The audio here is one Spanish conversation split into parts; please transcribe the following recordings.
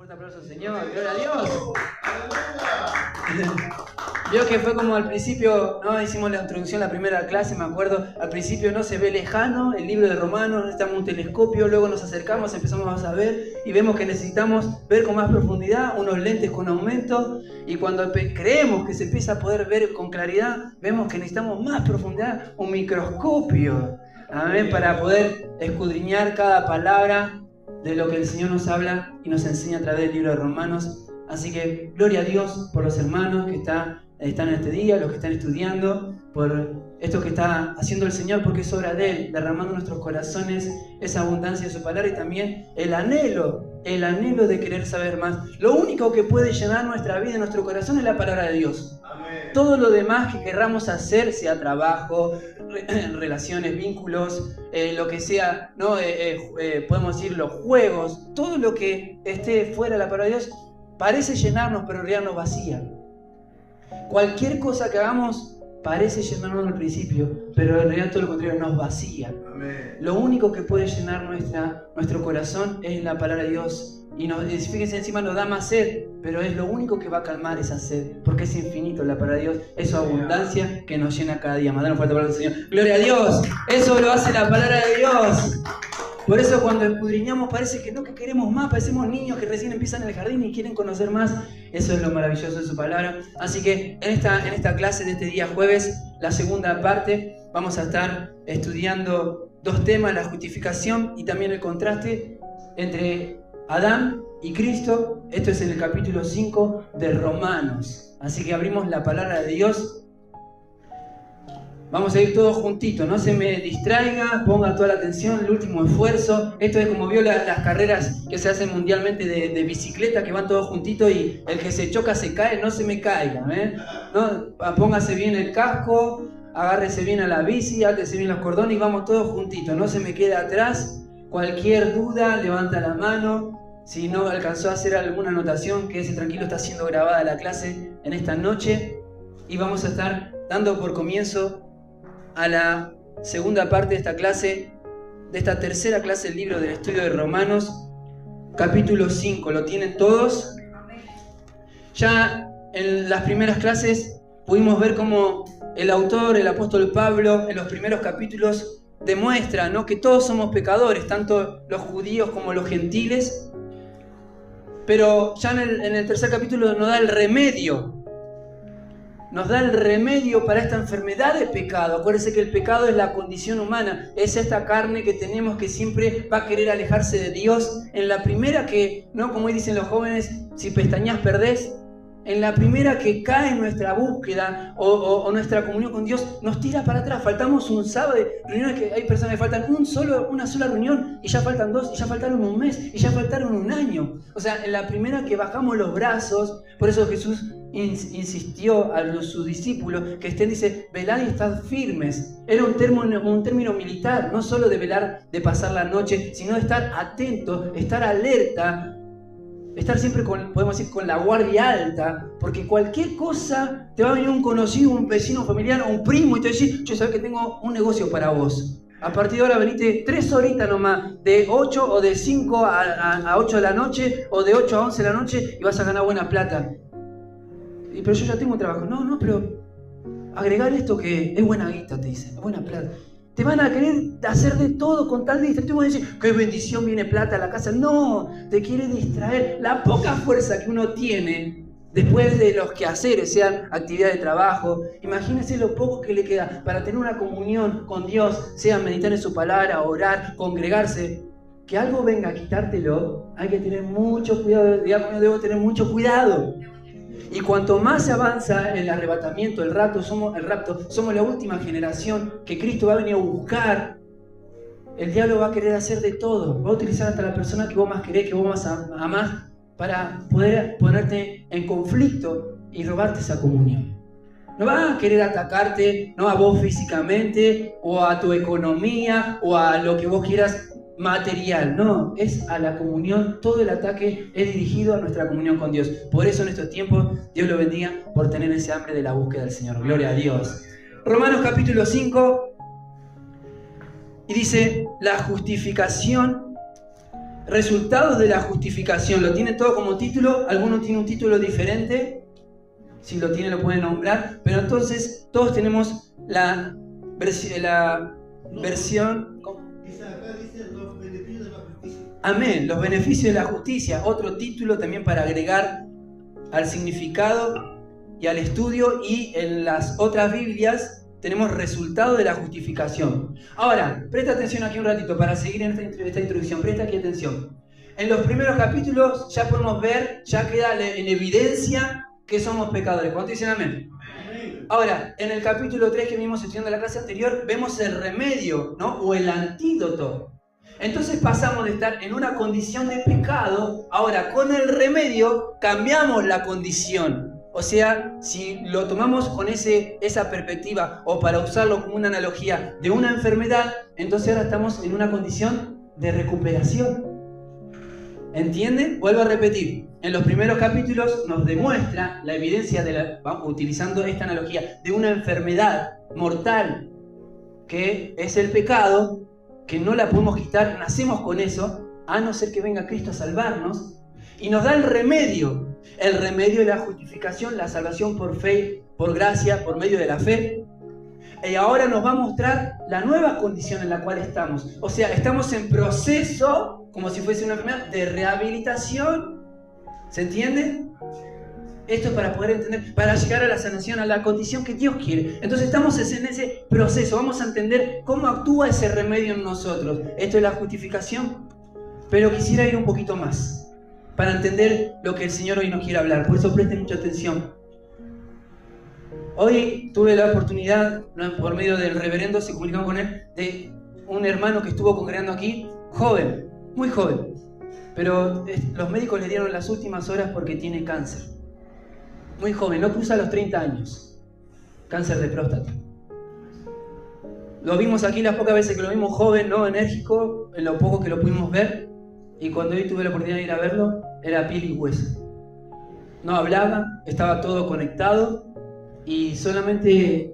Fuerte aplauso, Señor. Gloria a Dios. Vio que fue como al principio, ¿no? Hicimos la introducción, la primera clase, me acuerdo. Al principio no se ve lejano el libro de Romanos, necesitamos un telescopio, luego nos acercamos, empezamos a ver y vemos que necesitamos ver con más profundidad, unos lentes con aumento, y cuando creemos que se empieza a poder ver con claridad, vemos que necesitamos más profundidad, un microscopio, amén, para poder escudriñar cada palabra de lo que el Señor nos habla y nos enseña a través del libro de Romanos. Así que gloria a Dios por los hermanos que están en este día, los que están estudiando, por esto que está haciendo el Señor, porque es obra de Él, derramando en nuestros corazones esa abundancia de su palabra y también el anhelo de querer saber más. Lo único que puede llenar nuestra vida y nuestro corazón es la palabra de Dios. Amén. Todo lo demás que querramos hacer, sea trabajo, relaciones, vínculos, lo que sea, ¿no? Podemos decir los juegos, todo lo que esté fuera de la palabra de Dios parece llenarnos, pero en realidad nos vacía. Cualquier cosa que hagamos parece llenarnos al principio, pero en realidad todo lo contrario, nos vacía. Amén. Lo único que puede llenar nuestro corazón es la palabra de Dios. Y fíjense, encima nos da más sed, pero es lo único que va a calmar esa sed, porque es infinito la palabra de Dios, es su abundancia que nos llena cada día. Mandar un fuerte aplauso al Señor. Gloria a Dios, eso lo hace la palabra de Dios. Por eso cuando escudriñamos parece que no, que queremos más, parecemos niños que recién empiezan en el jardín y quieren conocer más. Eso es lo maravilloso de su palabra. Así que en esta clase de este día jueves, la segunda parte, vamos a estar estudiando dos temas, la justificación y también el contraste entre Adán y Cristo. Esto es en el capítulo 5 de Romanos. Así que abrimos la palabra de Dios. Vamos a ir todos juntitos, no se me distraiga, ponga toda la atención, el último esfuerzo. Esto es como vio las carreras que se hacen mundialmente de bicicleta, que van todos juntitos y el que se choca se cae, no se me caiga, ¿eh? ¿No? Póngase bien el casco, agárrese bien a la bici, átese bien los cordones y vamos todos juntitos, no se me quede atrás. Cualquier duda, levanta la mano. Si no alcanzó a hacer alguna anotación, quédese tranquilo, está siendo grabada la clase en esta noche. Y vamos a estar dando por comienzo a la segunda parte de esta clase, de esta tercera clase del libro del estudio de Romanos, capítulo 5. ¿Lo tienen todos? Ya en las primeras clases pudimos ver cómo el autor, el apóstol Pablo, en los primeros capítulos demuestra, ¿no?, que todos somos pecadores, tanto los judíos como los gentiles. Pero ya en el tercer capítulo nos da el remedio. Nos da el remedio para esta enfermedad de pecado. Acuérdense que el pecado es la condición humana. Es esta carne que tenemos que siempre va a querer alejarse de Dios. En la primera que, ¿no?, como dicen los jóvenes, si pestañas perdés. En la primera que cae nuestra búsqueda o nuestra comunión con Dios, nos tira para atrás. Faltamos un sábado de reuniones, que hay personas que faltan una sola reunión y ya faltan dos, y ya faltaron un mes, y ya faltaron un año. O sea, en la primera que bajamos los brazos, por eso Jesús insistió a sus discípulos que estén, dice, velad y estad firmes. Era un término militar, no solo de velar, de pasar la noche, sino de estar atento, estar alerta, estar siempre podemos decir, con la guardia alta, porque cualquier cosa, te va a venir un conocido, un vecino, un familiar o un primo y te va a decir, yo sabes que tengo un negocio para vos. A partir de ahora venite 3 horitas nomás, de 8 o de 5 a 8 de la noche, o de 8 a 11 de la noche, y vas a ganar buena plata. Pero yo ya tengo un trabajo. No, pero agregar esto que es buena guita, te dicen, es buena plata. Te van a querer hacer de todo con tal de distraer. Te van a decir, qué bendición, viene plata a la casa. No, te quiere distraer. La poca fuerza que uno tiene después de los quehaceres, sean actividades de trabajo, imagínense lo poco que le queda para tener una comunión con Dios, sea meditar en su palabra, orar, congregarse. Que algo venga a quitártelo, hay que tener mucho cuidado. Digamos, debo tener mucho cuidado. Y cuanto más se avanza el arrebatamiento, el rapto, somos la última generación que Cristo va a venir a buscar. El diablo va a querer hacer de todo. Va a utilizar hasta la persona que vos más querés, que vos más amás, para poder ponerte en conflicto y robarte esa comunión. No va a querer atacarte, no a vos físicamente, o a tu economía, o a lo que vos quieras material, no, es a la comunión. Todo el ataque es dirigido a nuestra comunión con Dios. Por eso en estos tiempos, Dios lo bendiga por tener ese hambre de la búsqueda del Señor. Gloria a Dios. Romanos capítulo 5, y dice, la justificación resultados de la justificación. Lo tienen todo como título. Alguno tiene un título diferente. Si lo tiene lo pueden nombrar. Pero entonces todos tenemos la versión... Acá dice los beneficios de la justicia. Amén, los beneficios de la justicia. Otro título también para agregar al significado y al estudio. Y en las otras Biblias tenemos resultado de la justificación. Ahora, presta atención aquí un ratito para seguir en esta introducción. Presta aquí atención. En los primeros capítulos ya podemos ver, ya queda en evidencia que somos pecadores. ¿Cuántos dicen amén? Ahora, en el capítulo 3 que vimos estudiando en la clase anterior, vemos el remedio, ¿no? O el antídoto. Entonces pasamos de estar en una condición de pecado, ahora con el remedio cambiamos la condición. O sea, si lo tomamos con esa perspectiva, o para usarlo como una analogía de una enfermedad, entonces ahora estamos en una condición de recuperación. ¿Entienden? Vuelvo a repetir. En los primeros capítulos nos demuestra la evidencia, utilizando esta analogía, de una enfermedad mortal, que es el pecado, que no la podemos quitar, nacemos con eso, a no ser que venga Cristo a salvarnos, y nos da el remedio de la justificación, la salvación por fe, por gracia, por medio de la fe. Y ahora nos va a mostrar la nueva condición en la cual estamos. O sea, estamos en proceso, como si fuese una enfermedad, de rehabilitación. ¿Se entiende? Esto es para poder entender, para llegar a la sanación, a la condición que Dios quiere. Entonces estamos en ese proceso. Vamos a entender cómo actúa ese remedio en nosotros. Esto es la justificación. Pero quisiera ir un poquito más, para entender lo que el Señor hoy nos quiere hablar. Por eso presten mucha atención. Hoy tuve la oportunidad, por medio del reverendo, se comunicaron con él, de un hermano que estuvo congregando aquí, joven, muy joven. Pero los médicos le dieron las últimas horas porque tiene cáncer. Muy joven, no cruza los 30 años. Cáncer de próstata. Lo vimos aquí las pocas veces que lo vimos joven, ¿no? Enérgico, en lo poco que lo pudimos ver. Y cuando hoy tuve la oportunidad de ir a verlo, era piel y hueso. No hablaba, estaba todo conectado. Y solamente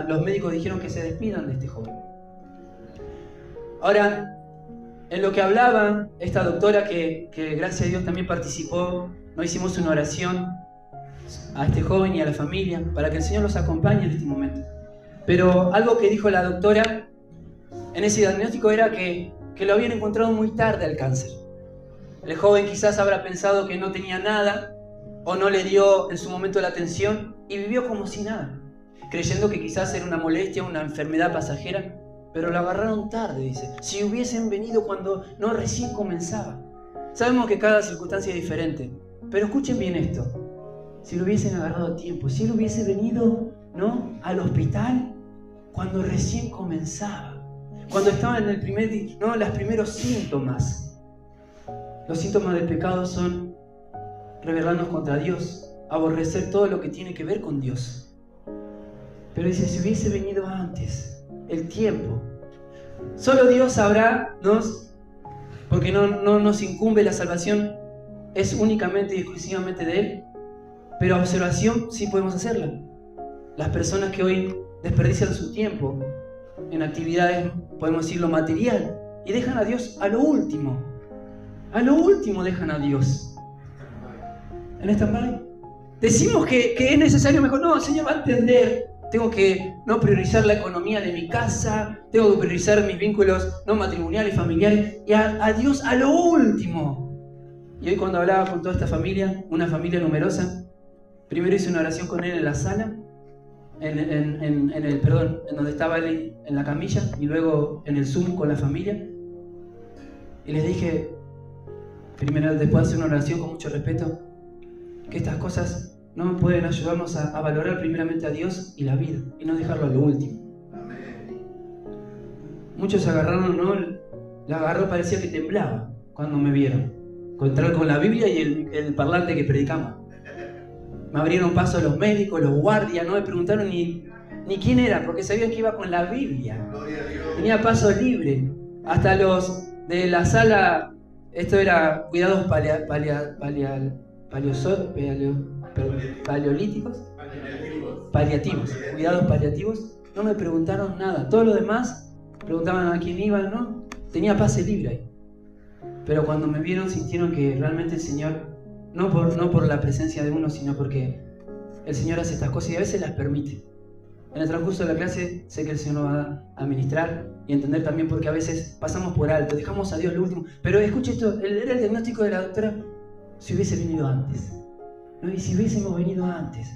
los médicos dijeron que se despidan de este joven. Ahora, en lo que hablaba esta doctora que gracias a Dios también participó, nos hicimos una oración a este joven y a la familia para que el Señor los acompañe en este momento. Pero algo que dijo la doctora en ese diagnóstico era que lo habían encontrado muy tarde al cáncer. El joven quizás habrá pensado que no tenía nada o no le dio en su momento la atención y vivió como si nada, creyendo que quizás era una molestia, una enfermedad pasajera. Pero lo agarraron tarde, dice. Si hubiesen venido cuando no recién comenzaba. Sabemos que cada circunstancia es diferente. Pero escuchen bien esto. Si lo hubiesen agarrado a tiempo. Si él hubiese venido, ¿no?, al hospital cuando recién comenzaba. Cuando estaba en los primeros síntomas. Los síntomas del pecado son rebelarnos contra Dios. Aborrecer todo lo que tiene que ver con Dios. Pero dice, si hubiese venido antes, el tiempo. Solo Dios sabrá, porque no nos incumbe la salvación, es únicamente y exclusivamente de Él. Pero observación sí podemos hacerla. Las personas que hoy desperdician su tiempo en actividades, podemos decir, lo material, y dejan a Dios a lo último. A lo último dejan a Dios. En stand-by. Decimos que es necesario mejor. No, el Señor va a entender. Tengo que no priorizar la economía de mi casa, tengo que priorizar mis vínculos no matrimoniales, familiares, y a Dios a lo último. Y hoy cuando hablaba con toda esta familia, una familia numerosa, primero hice una oración con él en la sala, en donde estaba él en la camilla, y luego en el Zoom con la familia. Y les dije, primero después de hacer una oración con mucho respeto, que estas cosas no pueden ayudarnos a valorar primeramente a Dios y la vida, y no dejarlo a lo último. Amén. Muchos agarraron, ¿no? La agarró, parecía que temblaba cuando me vieron. Encontrar con la Biblia y el parlante que predicamos. Me abrieron paso los médicos, los guardias, no me preguntaron ni quién era, porque sabían que iba con la Biblia. Tenía paso libre. Hasta los de la sala, esto era cuidados paliativos, cuidados paliativos, no me preguntaron nada. Todo lo demás preguntaban a quién iban, ¿no? Tenía pase libre ahí. pero cuando me vieron sintieron que realmente el Señor, no por la presencia de uno, sino porque el Señor hace estas cosas y a veces las permite. En el transcurso de la clase sé que el Señor nos va a ministrar y entender también porque a veces pasamos por alto, dejamos a Dios lo último. Pero escuche esto, era el diagnóstico de la doctora, si hubiese venido antes. ¿No? Y si hubiésemos venido antes.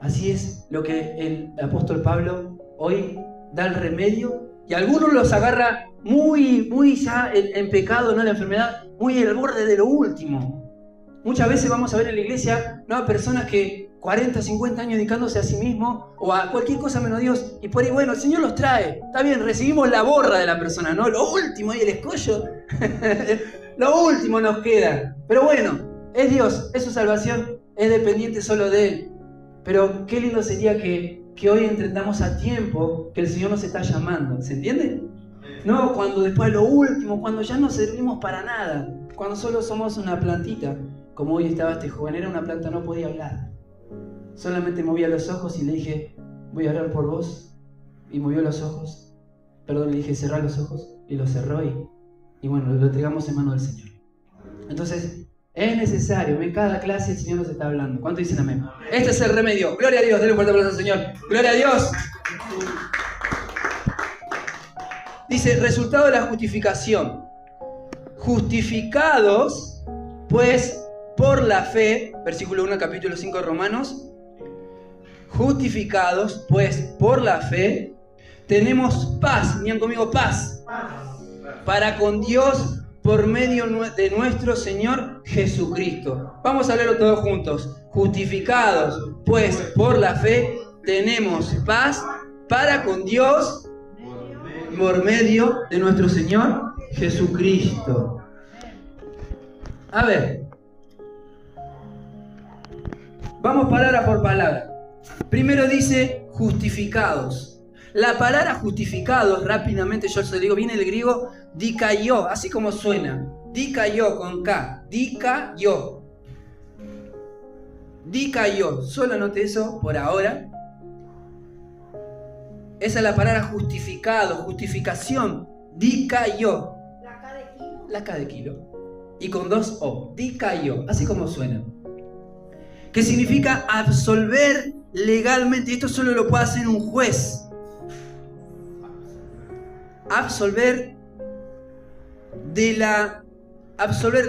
Así es lo que el apóstol Pablo hoy da el remedio y a algunos los agarra muy ya en pecado, ¿no? La enfermedad, muy al borde de lo último. Muchas veces vamos a ver en la iglesia, ¿no? A personas que 40, 50 años dedicándose a sí mismo o a cualquier cosa menos Dios y por ahí, bueno, el Señor los trae, está bien, recibimos la borra de la persona, ¿no? Lo último y el escollo, lo último nos queda. Pero bueno, es Dios, es su salvación, es dependiente solo de Él. Pero qué lindo sería que hoy entendamos a tiempo que el Señor nos está llamando, ¿se entiende? No cuando después lo último, cuando ya no servimos para nada, cuando solo somos una plantita, como hoy estaba este joven, era una planta, no podía hablar. Solamente movía los ojos y le dije, voy a orar por vos. Y movió los ojos. Perdón, le dije, cerrá los ojos. Y lo cerró y bueno, lo entregamos en manos del Señor. Entonces, es necesario, en cada clase el Señor nos está hablando. ¿Cuánto dicen amén? Este es el remedio. Gloria a Dios, denle un fuerte aplauso al Señor. Gloria a Dios. Dice, resultado de la justificación. Justificados, pues, por la fe, versículo 1, capítulo 5 de Romanos. Justificados, pues, por la fe, tenemos paz. Miren conmigo, paz. Para con Dios por medio de nuestro Señor Jesucristo. Vamos a leerlo todos juntos. Justificados, pues, por la fe, tenemos paz para con Dios por medio de nuestro Señor Jesucristo. A ver, vamos palabra por palabra. Primero dice justificados. La palabra justificados, rápidamente yo se lo digo, viene del griego dikaio, así como suena. Dikaio con K. Dikaio. Dikaio. Solo anote eso por ahora. Esa es la palabra justificado, justificación. Dikaio. La K de kilo. La K de kilo. Y con 2 O. Dikaio. Así como suena. Que significa absolver legalmente. Esto solo lo puede hacer un juez. Absolver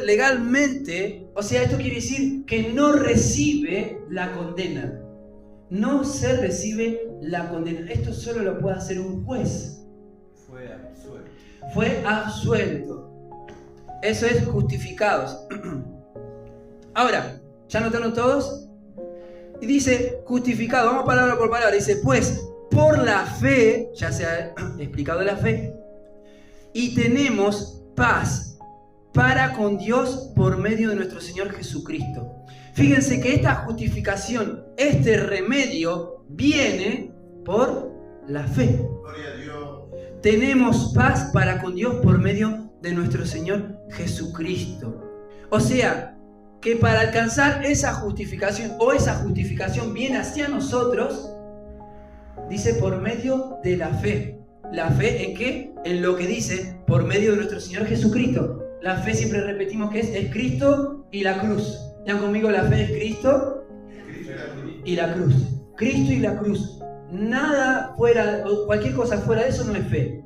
legalmente. O sea, esto quiere decir que no recibe la condena. No se recibe la condena. Esto solo lo puede hacer un juez. Fue absuelto. Eso es justificados. Ahora, ¿ya notaron todos? Y dice justificado, vamos palabra por palabra. Dice, pues, por la fe, ya se ha explicado la fe, y tenemos paz para con Dios por medio de nuestro Señor Jesucristo. Fíjense que esta justificación, este remedio, viene por la fe. Gloria a Dios. Tenemos paz para con Dios por medio de nuestro Señor Jesucristo. O sea, que para alcanzar esa justificación, o esa justificación viene hacia nosotros, dice por medio de la fe. ¿La fe en qué? En lo que dice, por medio de nuestro Señor Jesucristo. La fe siempre repetimos que es Cristo y la cruz. ¿Ya conmigo? La fe es Cristo y la cruz. Cristo y la cruz. Nada fuera, cualquier cosa fuera de eso no es fe.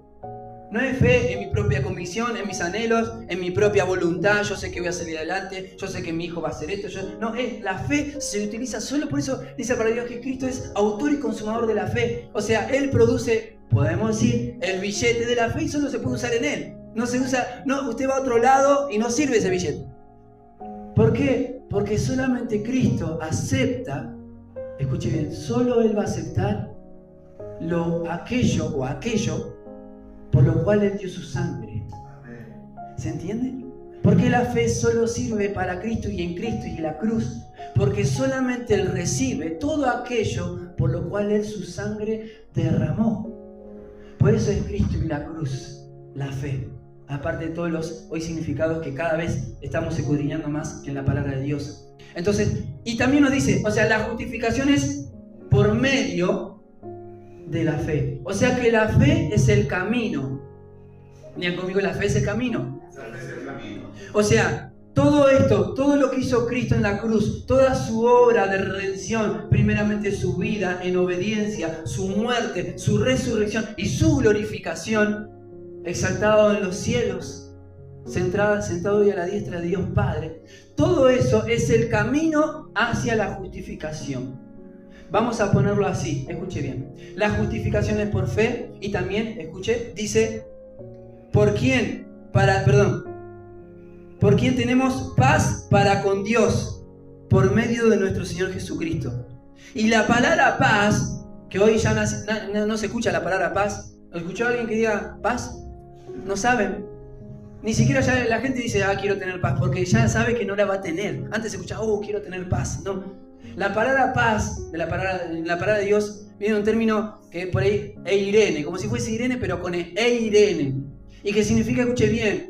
No es fe en mi propia convicción, en mis anhelos, en mi propia voluntad. Yo sé que voy a salir adelante, yo sé que mi hijo va a hacer esto. No, la fe se utiliza solo por eso. Dice para Dios que Cristo es autor y consumador de la fe. O sea, Él produce, podemos decir, el billete de la fe y solo se puede usar en Él. No se usa, no, usted va a otro lado y no sirve ese billete. ¿Por qué? Porque solamente Cristo acepta, escuche bien, solo Él va a aceptar aquello por lo cual Él dio su sangre. ¿Se entiende? Porque la fe solo sirve para Cristo y en Cristo y en la cruz. Porque solamente Él recibe todo aquello por lo cual Él su sangre derramó. Por eso es Cristo y la cruz, la fe. Aparte de todos los hoy significados que cada vez estamos escudriñando más en la palabra de Dios. Entonces, y también nos dice, o sea, la justificación es por medio de la fe. O sea que la fe es el camino. Miren conmigo, la fe es el camino. O sea, todo esto, todo lo que hizo Cristo en la cruz, toda su obra de redención, primeramente su vida en obediencia, su muerte, su resurrección y su glorificación, exaltado en los cielos, sentado hoy a la diestra de Dios Padre. Todo eso es el camino hacia la justificación. Vamos a ponerlo así, escuche bien. La justificación es por fe y también, escuche, dice, ¿por quién? ¿Por quién tenemos paz para con Dios? Por medio de nuestro Señor Jesucristo. Y la palabra paz, que hoy ya no se escucha la palabra paz. ¿Lo escuchó alguien que diga paz? No saben. Ni siquiera ya la gente dice, quiero tener paz, porque ya sabe que no la va a tener. Antes se escuchaba, quiero tener paz. No. La palabra paz, en la palabra de Dios, viene un término que por ahí, eirene, como si fuese Irene, pero con eirene. Y que significa, escuche bien,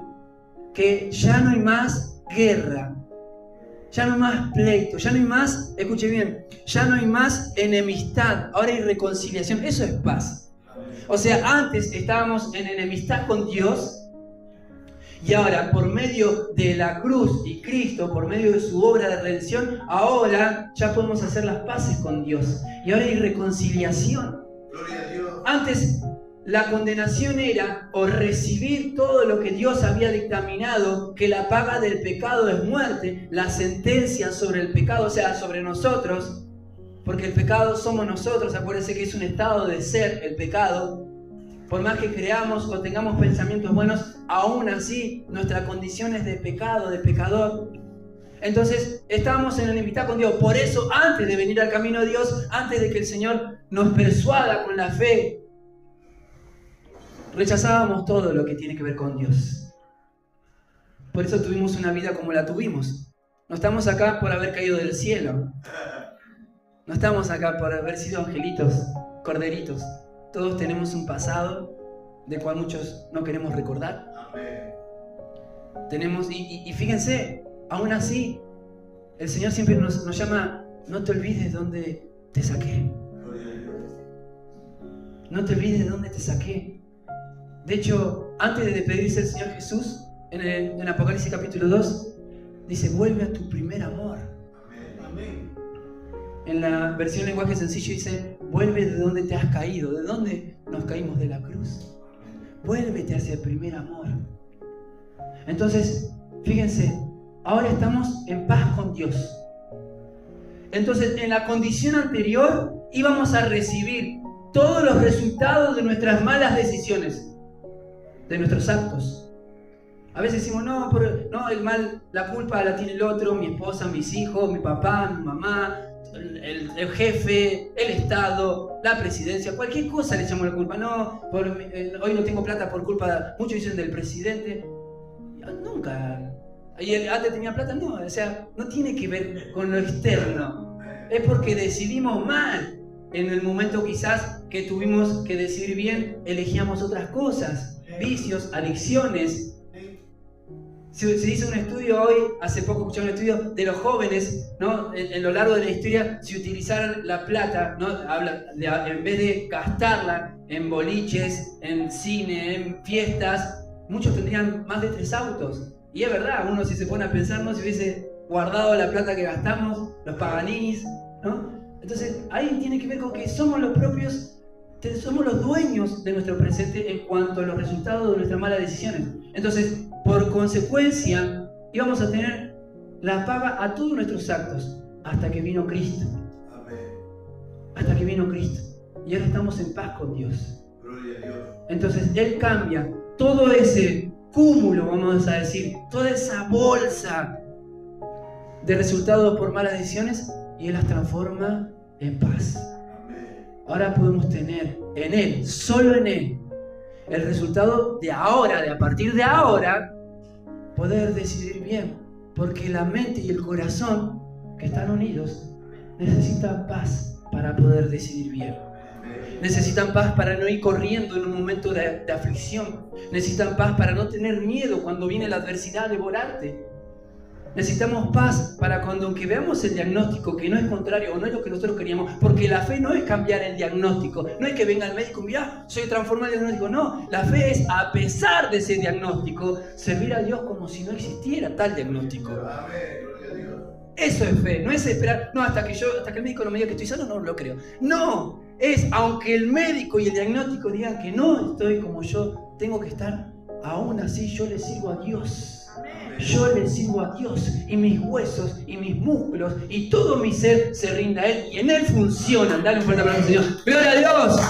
que ya no hay más guerra, ya no hay más pleito, ya no hay más, escuche bien, ya no hay más enemistad, ahora hay reconciliación. Eso es paz. O sea, antes estábamos en enemistad con Dios y ahora por medio de la cruz y Cristo, por medio de su obra de redención, ahora ya podemos hacer las paces con Dios y ahora hay reconciliación. Gloria a Dios. Antes la condenación era o recibir todo lo que Dios había dictaminado, que la paga del pecado es muerte, la sentencia sobre el pecado, o sea, sobre nosotros, porque el pecado somos nosotros. Acuérdense que es un estado de ser el pecado. Por más que creamos o tengamos pensamientos buenos, aún así nuestra condición es de pecado, de pecador. Entonces estábamos en enemistad con Dios. Por eso, antes de venir al camino de Dios, antes de que el Señor nos persuada con la fe, rechazábamos todo lo que tiene que ver con Dios. Por eso tuvimos una vida como la tuvimos. No estamos acá por haber caído del cielo. No estamos acá por haber sido angelitos, corderitos. Todos tenemos un pasado del cual muchos no queremos recordar. Tenemos, y fíjense, aún así, el Señor siempre nos llama, no te olvides de dónde te saqué. No te olvides de dónde te saqué. De hecho, antes de despedirse el Señor Jesús, en Apocalipsis capítulo 2, dice, vuelve a tu primer amor. Amén. En la versión lenguaje sencillo dice, vuelve de donde te has caído. ¿De dónde nos caímos? De la cruz. Vuélvete hacia el primer amor. Entonces, fíjense, ahora estamos en paz con Dios. Entonces, en la condición anterior íbamos a recibir todos los resultados de nuestras malas decisiones, de nuestros actos. A veces decimos, no, el mal, la culpa la tiene el otro, mi esposa, mis hijos, mi papá, mi mamá, el jefe, el Estado, la presidencia, cualquier cosa le echamos la culpa. No, hoy no tengo plata por culpa, muchos dicen del presidente. Nunca. Y antes tenía plata, no, o sea, no tiene que ver con lo externo. Es porque decidimos mal. En el momento quizás que tuvimos que decidir bien, elegíamos otras cosas, vicios, adicciones. Se hizo un estudio hoy, hace poco escuché un estudio de los jóvenes, ¿no? En lo largo de la historia, si utilizaran la plata, ¿no? En vez de gastarla en boliches, en cine, en fiestas, muchos tendrían más de 3 autos. Y es verdad, uno si se pone a pensar, ¿no? Si hubiese guardado la plata que gastamos, los Paganinis, ¿no? Entonces, ahí tiene que ver con que somos los propios, somos los dueños de nuestro presente en cuanto a los resultados de nuestras malas decisiones. Entonces, por consecuencia, íbamos a tener la paga a todos nuestros actos hasta que vino Cristo. Amén. Hasta que vino Cristo. Y ahora estamos en paz con Dios. Gloria a Dios. Entonces, Él cambia todo ese cúmulo, vamos a decir, toda esa bolsa de resultados por malas decisiones, y Él las transforma en paz. Amén. Ahora podemos tener en Él, solo en Él, el resultado de ahora, de a partir de ahora, poder decidir bien. Porque la mente y el corazón, que están unidos, necesitan paz para poder decidir bien. Necesitan paz para no ir corriendo en un momento de aflicción. Necesitan paz para no tener miedo cuando viene la adversidad a devorarte. Necesitamos paz para cuando aunque veamos el diagnóstico que no es contrario o no es lo que nosotros queríamos, porque la fe no es cambiar el diagnóstico, no es que venga el médico y mira, soy transformado el diagnóstico, no, la fe es a pesar de ese diagnóstico, servir a Dios como si no existiera tal diagnóstico. Amén, gloria a Dios. Eso es fe, no es esperar, no, hasta que el médico no me diga que estoy sano, no lo creo. No, es aunque el médico y el diagnóstico digan que no estoy como yo tengo que estar, aún así yo le sirvo a Dios. Yo le sirvo a Dios y mis huesos y mis músculos y todo mi ser se rinde a Él y en Él funcionan. Dale un fuerte aplauso al Señor. ¡Gloria a Dios!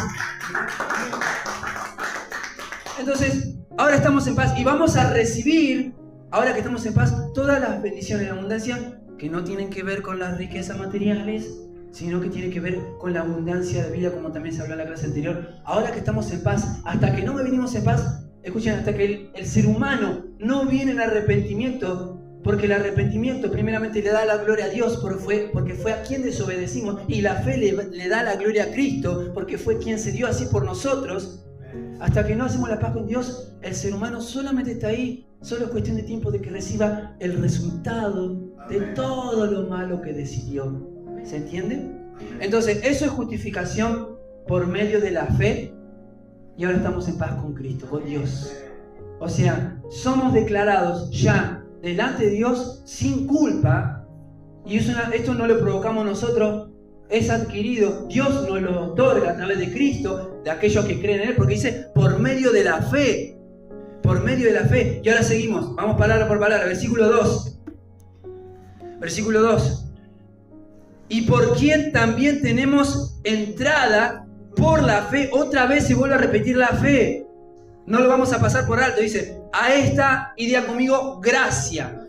Entonces, ahora estamos en paz y vamos a recibir, ahora que estamos en paz, todas las bendiciones de la abundancia que no tienen que ver con las riquezas materiales, sino que tienen que ver con la abundancia de vida, como también se habló en la clase anterior. Ahora que estamos en paz, hasta que no venimos en paz, escuchen, hasta que el ser humano no viene en arrepentimiento, porque el arrepentimiento primeramente le da la gloria a Dios, porque fue a quien desobedecimos, y la fe le da la gloria a Cristo, porque fue quien se dio así por nosotros. Hasta que no hacemos la paz con Dios, el ser humano solamente está ahí, solo es cuestión de tiempo de que reciba el resultado de todo lo malo que decidió. ¿Se entiende? Entonces, eso es justificación por medio de la fe. Y ahora estamos en paz con Cristo, con Dios. O sea, somos declarados ya delante de Dios sin culpa. Y esto no lo provocamos nosotros, es adquirido. Dios nos lo otorga a través de Cristo, de aquellos que creen en Él, porque dice, por medio de la fe. Por medio de la fe. Y ahora seguimos, vamos palabra por palabra, versículo 2. Versículo 2. Y por quien también tenemos entrada por la fe. Otra vez se vuelve a repetir la fe. No lo vamos a pasar por alto. Dice, a esta, y diga conmigo, gracia.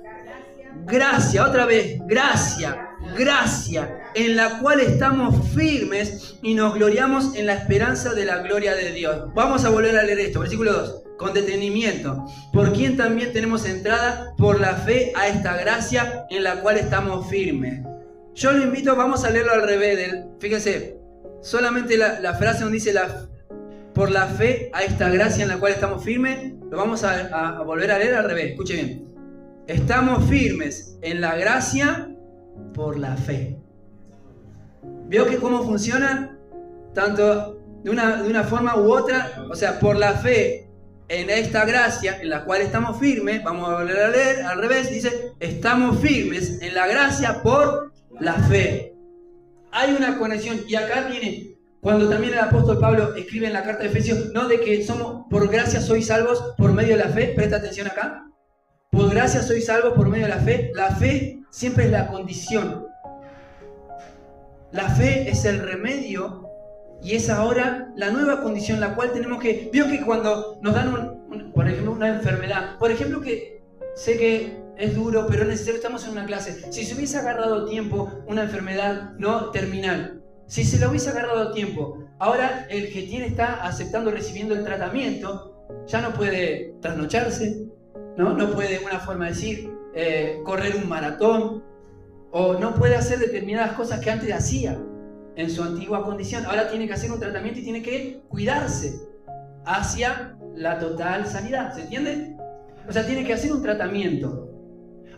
Gracia, otra vez, gracia. Gracia, en la cual estamos firmes y nos gloriamos en la esperanza de la gloria de Dios. Vamos a volver a leer esto, versículo 2, con detenimiento. Por quien también tenemos entrada por la fe a esta gracia en la cual estamos firmes. Yo lo invito, vamos a leerlo al revés. Fíjense, solamente la frase donde dice por la fe a esta gracia en la cual estamos firmes, lo vamos a volver a leer al revés. Escuche bien. Estamos firmes en la gracia por la fe. ¿Vio que cómo funciona? Tanto de una forma u otra. O sea, por la fe en esta gracia en la cual estamos firmes. Vamos a volver a leer al revés. Dice, estamos firmes en la gracia por la fe. Hay una conexión. Y acá viene, cuando también el apóstol Pablo escribe en la carta de Efesios, no de que somos, por gracia sois salvos por medio de la fe. Presta atención acá. Por gracia sois salvos por medio de la fe. La fe siempre es la condición. La fe es el remedio y es ahora la nueva condición la cual tenemos que... Vio que cuando nos dan, por ejemplo, una enfermedad, por ejemplo, que sé que es duro, pero es necesario, estamos en una clase. Si se hubiese agarrado a tiempo una enfermedad no terminal, si se la hubiese agarrado a tiempo, ahora el que está aceptando, recibiendo el tratamiento, ya no puede trasnocharse, no puede, una forma de decir, correr un maratón, o no puede hacer determinadas cosas que antes hacía en su antigua condición. Ahora tiene que hacer un tratamiento y tiene que cuidarse hacia la total sanidad. ¿Se entiende? O sea, tiene que hacer un tratamiento.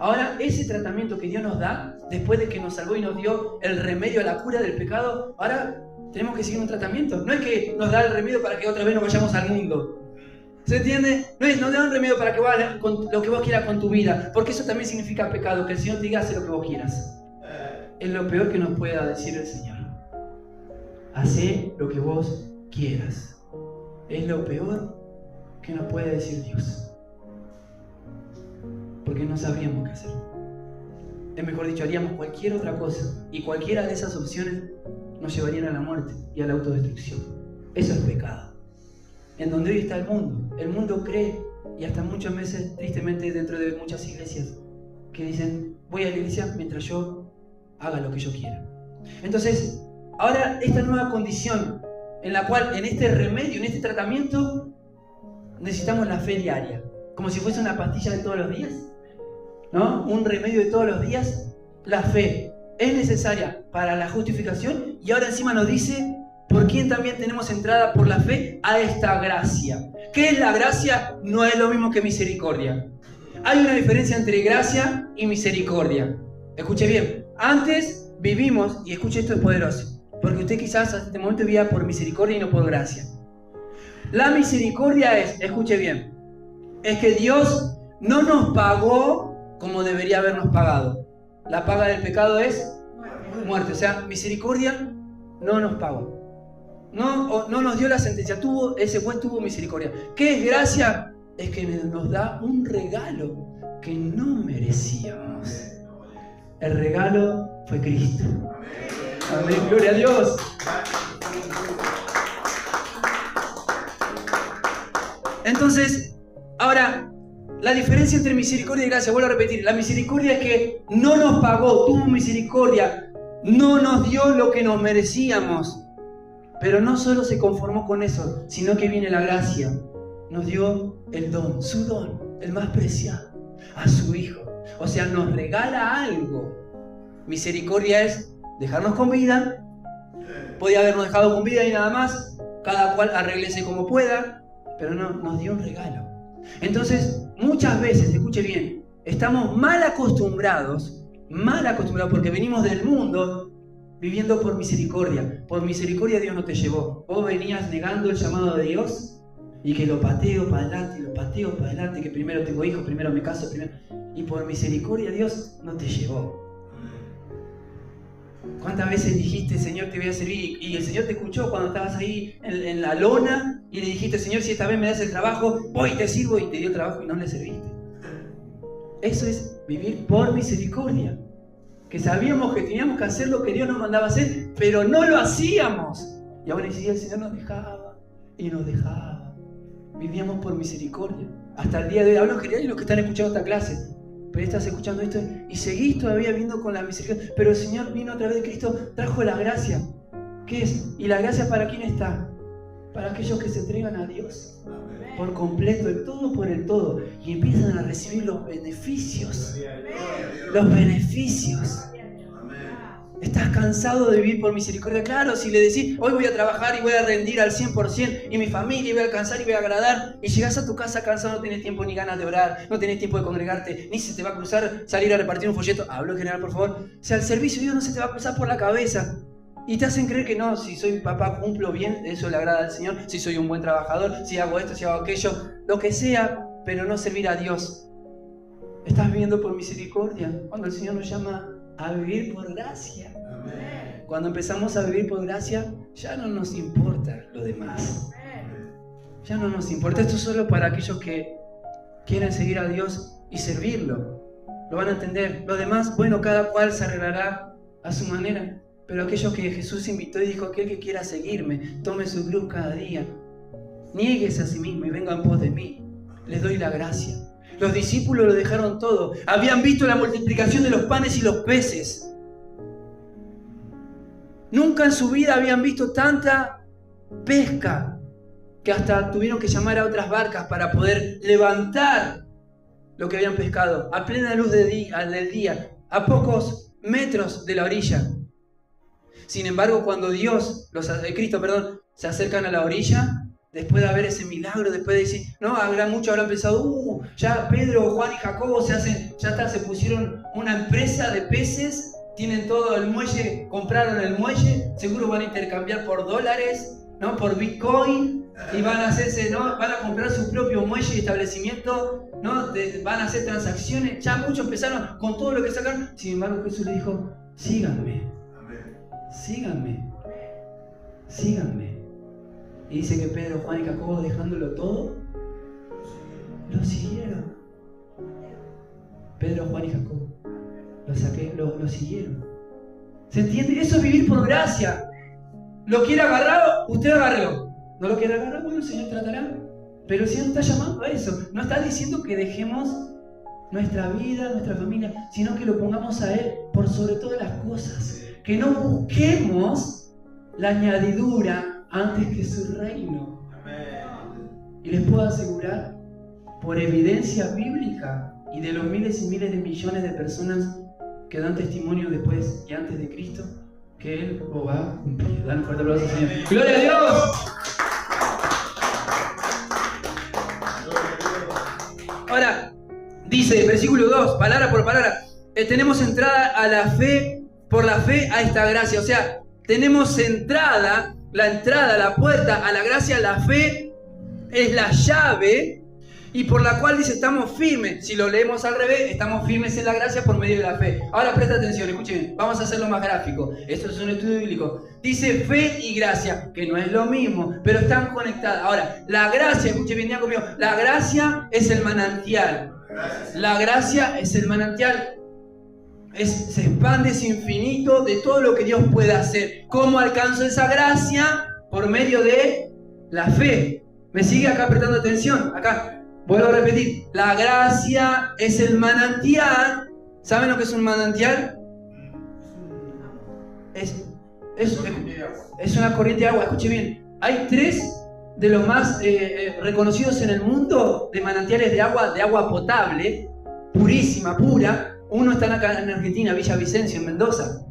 Ahora, ese tratamiento que Dios nos da, después de que nos salvó y nos dio el remedio a la cura del pecado, ahora tenemos que seguir un tratamiento. No es que nos da el remedio para que otra vez nos vayamos al mundo. ¿Se entiende? No te da un remedio para que hagas lo que vos quieras con tu vida, porque eso también significa pecado, que el Señor te diga hace lo que vos quieras. Es lo peor que nos pueda decir el Señor. Hace lo que vos quieras. Es lo peor que nos puede decir Dios. Porque no sabríamos qué hacer. Es mejor dicho, haríamos cualquier otra cosa, y cualquiera de esas opciones nos llevarían a la muerte y a la autodestrucción. Eso es pecado. En donde hoy está el mundo. El mundo cree, y hasta muchas veces, tristemente, dentro de muchas iglesias, que dicen, voy a la iglesia mientras yo haga lo que yo quiera. Entonces, ahora esta nueva condición, en la cual, en este remedio, en este tratamiento, necesitamos la fe diaria. Como si fuese una pastilla de todos los días, ¿no? Un remedio de todos los días. La fe es necesaria para la justificación, y ahora encima nos dice, por quien también tenemos entrada por la fe a esta gracia. ¿Qué es la gracia? No es lo mismo que misericordia. Hay una diferencia entre gracia y misericordia. Escuche bien. Antes vivimos, y escuche, esto es poderoso, porque usted quizás hasta este momento vivía por misericordia y no por gracia. La misericordia es, escuche bien, es que Dios no nos pagó como debería habernos pagado. La paga del pecado es muerte. O sea, misericordia no nos pagó. No nos dio la sentencia. Ese juez tuvo misericordia. ¿Qué es gracia? Es que nos da un regalo que no merecíamos. El regalo fue Cristo. Amén, gloria a Dios. Entonces, ahora, la diferencia entre misericordia y gracia, vuelvo a repetir, la misericordia es que no nos pagó, tuvo misericordia, no nos dio lo que nos merecíamos. Pero no solo se conformó con eso, sino que viene la gracia. Nos dio el don, su don, el más preciado, a su Hijo. O sea, nos regala algo. Misericordia es dejarnos con vida. Podía habernos dejado con vida y nada más. Cada cual arréglese como pueda. Pero no, nos dio un regalo. Entonces, muchas veces, escuche bien, estamos mal acostumbrados porque venimos del mundo viviendo por misericordia. Por misericordia Dios no te llevó. Vos venías negando el llamado de Dios y que lo pateo para adelante, lo pateo para adelante, que primero tengo hijos, primero me caso, primero... Y por misericordia Dios no te llevó. ¿Cuántas veces dijiste, Señor, te voy a servir? Y el Señor te escuchó cuando estabas ahí en la lona y le dijiste, Señor, si esta vez me das el trabajo, voy y te sirvo, y te dio trabajo y no le serviste. Eso es vivir por misericordia. Que sabíamos que teníamos que hacer lo que Dios nos mandaba hacer, pero no lo hacíamos. Y ahora sí, el Señor nos dejaba y nos dejaba. Vivíamos por misericordia. Hasta el día de hoy, hablo en general y los que están escuchando esta clase. Pero estás escuchando esto y seguís todavía viendo con la misericordia. Pero el Señor vino a través de Cristo, trajo la gracia. ¿Qué es? ¿Y la gracia para quién está? Para aquellos que se entregan a Dios. Por completo, el todo por el todo. Y empiezan a recibir los beneficios. Los beneficios. ¿Estás cansado de vivir por misericordia? Claro, si le decís, hoy voy a trabajar y voy a rendir al 100% y mi familia y voy a alcanzar y voy a agradar, y llegás a tu casa cansado, no tenés tiempo ni ganas de orar, no tenés tiempo de congregarte, ni se te va a cruzar salir a repartir un folleto, hablo en general por favor, o sea, el servicio de Dios no se te va a cruzar por la cabeza. Y te hacen creer que no, si soy papá cumplo bien, eso le agrada al Señor, si soy un buen trabajador, si hago esto, si hago aquello, lo que sea, pero no servir a Dios. Estás viviendo por misericordia, cuando el Señor nos llama a vivir por gracia. Amén. Cuando empezamos a vivir por gracia, ya no nos importa lo demás. Ya no nos importa. Esto es solo para aquellos que quieren seguir a Dios y servirlo. Lo van a entender. Lo demás, bueno, cada cual se arreglará a su manera. Pero aquellos que Jesús invitó y dijo, aquel que quiera seguirme, tome su cruz cada día. Niéguese a sí mismo y venga en pos de mí. Les doy la gracia. Los discípulos lo dejaron todo. Habían visto la multiplicación de los panes y los peces. Nunca en su vida habían visto tanta pesca que hasta tuvieron que llamar a otras barcas para poder levantar lo que habían pescado a plena luz del día, a pocos metros de la orilla. Sin embargo, cuando Cristo se acercan a la orilla, después de haber ese milagro, después de decir, no, muchos habrán pensado, ya Pedro, Juan y Jacobo se pusieron una empresa de peces, tienen todo el muelle, compraron el muelle, seguro van a intercambiar por dólares, ¿no? Por Bitcoin, y van a comprar su propio muelle y establecimiento, ¿no? Van a hacer transacciones, ya muchos empezaron con todo lo que sacaron. Sin embargo, Jesús les dijo, síganme. Y dice que Pedro, Juan y Jacobo, dejándolo todo, lo siguieron. Pedro, Juan y Jacobo lo siguieron. ¿Se entiende? Eso es vivir por gracia. ¿Lo quiere agarrar? Usted agárrelo. ¿No lo quiere agarrar? Bueno, el Señor tratará. Pero el Señor está llamando a eso. No está diciendo que dejemos nuestra vida, nuestra familia, sino que lo pongamos a Él por sobre todas las cosas. Que no busquemos la añadidura antes que su reino. Y les puedo asegurar, por evidencia bíblica y de los miles y miles de millones de personas que dan testimonio después y antes de Cristo, que Él lo va a cumplir. Dan un fuerte aplauso al Señor. ¡Gloria a Dios! Ahora, Dice, versículo 2, palabra por palabra, tenemos entrada a la fe, por la fe a esta gracia. O sea, tenemos entrada, la puerta a la gracia, la fe es la llave y por la cual dice estamos firmes. Si lo leemos al revés, estamos firmes en la gracia por medio de la fe. Ahora presta atención, escuchen bien, vamos a hacerlo más gráfico. Esto es un estudio bíblico. Dice fe y gracia, que no es lo mismo, pero están conectadas. Ahora, la gracia, escuchen bien, ya conmigo, la gracia es el manantial. La gracia es el manantial. Se expande, es infinito de todo lo que Dios puede hacer. ¿Cómo alcanzo esa gracia? Por medio de la fe. ¿Me sigue acá prestando atención? Acá, vuelvo a repetir. La gracia es el manantial. ¿Saben lo que es un manantial? Es una corriente de agua. Escuche bien. Hay 3 de los más reconocidos en el mundo de manantiales de agua potable, purísima, pura. Uno está acá en Argentina, Villa Vicencio, en Mendoza.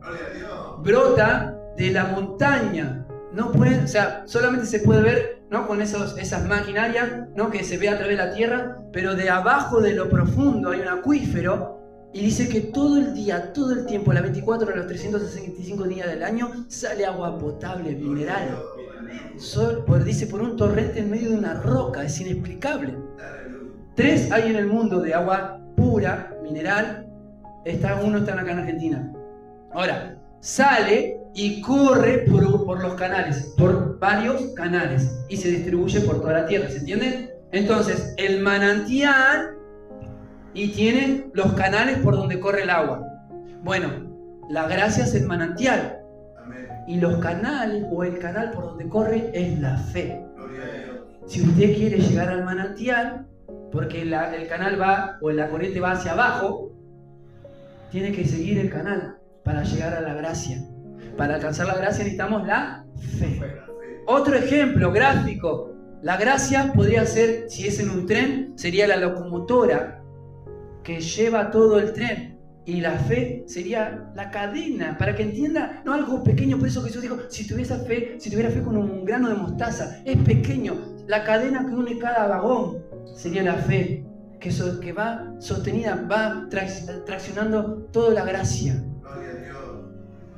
Brota de la montaña. No puede, o sea, solamente se puede ver, ¿no?, con esas maquinarias, ¿no?, que se ve a través de la tierra, pero de abajo de lo profundo hay un acuífero y dice que todo el día, todo el tiempo, las 24 de los 365 días del año, sale agua potable, mineral. Dice, por un torrente en medio de una roca, es inexplicable. 3 hay en el mundo de agua pura, mineral. Uno está acá en Argentina. Ahora, sale y corre por los canales, por varios canales, y se distribuye por toda la tierra, ¿se entiende? Entonces, el manantial y tiene los canales por donde corre el agua. Bueno, la gracia es el manantial. Amén. Y los canales, o el canal por donde corre, es la fe. Si usted quiere llegar al manantial, porque el canal va, o la corriente va hacia abajo, tiene que seguir el canal para llegar a la gracia. Para alcanzar la gracia necesitamos la fe. Otro ejemplo gráfico. La gracia podría ser, si es en un tren, sería la locomotora que lleva todo el tren. Y la fe sería la cadena, para que entienda, no algo pequeño. Por eso Jesús dijo, si tuviera fe con un grano de mostaza, es pequeño. La cadena que une cada vagón sería la fe. Que va sostenida, va traccionando toda la gracia.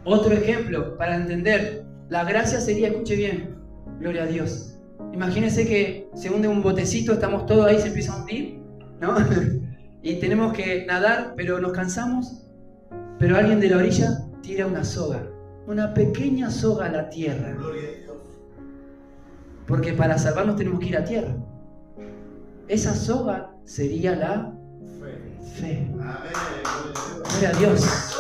Otro ejemplo para entender, la gracia sería, escuche bien, gloria a Dios. Imagínense que se hunde un botecito, estamos todos ahí, se empieza a hundir, ¿no? Y tenemos que nadar, pero nos cansamos, pero alguien de la orilla tira una soga, una pequeña soga a la tierra. Porque para salvarnos tenemos que ir a tierra. Esa soga sería la fe. Gloria a Dios.